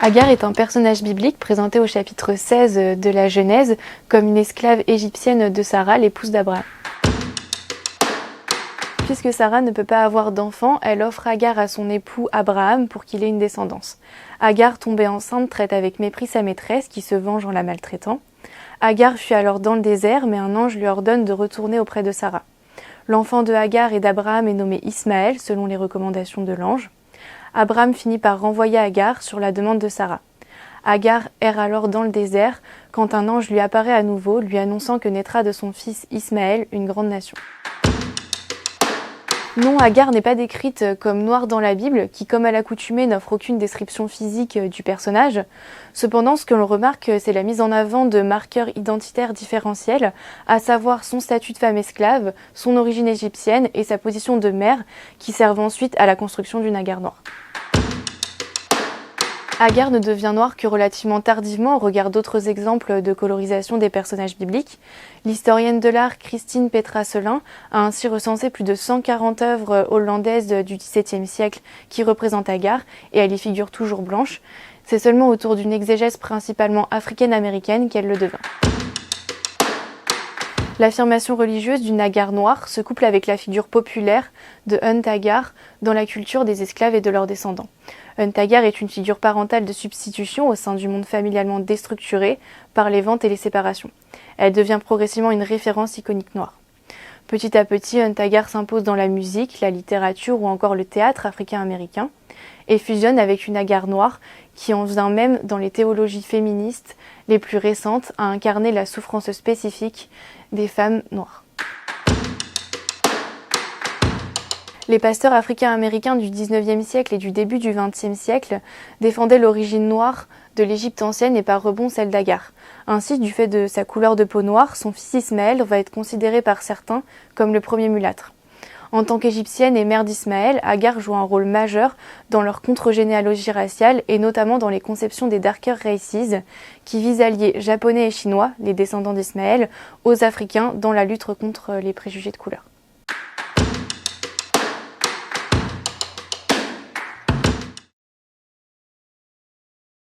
Agar est un personnage biblique présenté au chapitre 16 de la Genèse comme une esclave égyptienne de Sarah, l'épouse d'Abraham. Puisque Sarah ne peut pas avoir d'enfant, elle offre Agar à son époux Abraham pour qu'il ait une descendance. Agar, tombée enceinte, traite avec mépris sa maîtresse qui se venge en la maltraitant. Agar fuit alors dans le désert, mais un ange lui ordonne de retourner auprès de Sarah. L'enfant de Agar et d'Abraham est nommé Ismaël selon les recommandations de l'ange. Abraham finit par renvoyer Agar sur la demande de Sarah. Agar erre alors dans le désert quand un ange lui apparaît à nouveau, lui annonçant que naîtra de son fils Ismaël une grande nation. Non, Agar n'est pas décrite comme noire dans la Bible, qui, comme à l'accoutumée, n'offre aucune description physique du personnage. Cependant, ce que l'on remarque, c'est la mise en avant de marqueurs identitaires différentiels, à savoir son statut de femme esclave, son origine égyptienne et sa position de mère, qui servent ensuite à la construction d'une Agar noire. Agar ne devient noire que relativement tardivement au regard d'autres exemples de colorisation des personnages bibliques. L'historienne de l'art Christine Petra-Selin a ainsi recensé plus de 140 œuvres hollandaises du XVIIe siècle qui représentent Agar et elle y figure toujours blanche. C'est seulement autour d'une exégèse principalement africaine-américaine qu'elle le devint. L'affirmation religieuse d'une Agar noire se couple avec la figure populaire de Hunt Agar dans la culture des esclaves et de leurs descendants. Hunt Agar est une figure parentale de substitution au sein du monde familialement déstructuré par les ventes et les séparations. Elle devient progressivement une référence iconique noire. Petit à petit, Hunt Agar s'impose dans la musique, la littérature ou encore le théâtre africain-américain et fusionne avec une Agar noire qui en vient même dans les théologies féministes les plus récentes à incarner la souffrance spécifique des femmes noires. Les pasteurs africains-américains du XIXe siècle et du début du XXe siècle défendaient l'origine noire de l'Égypte ancienne et par rebond celle d'Agar. Ainsi, du fait de sa couleur de peau noire, son fils Ismaël va être considéré par certains comme le premier mulâtre. En tant qu'égyptienne et mère d'Ismaël, Agar joue un rôle majeur dans leur contre-généalogie raciale et notamment dans les conceptions des Darker Races qui visent à lier japonais et chinois, les descendants d'Ismaël, aux Africains dans la lutte contre les préjugés de couleur.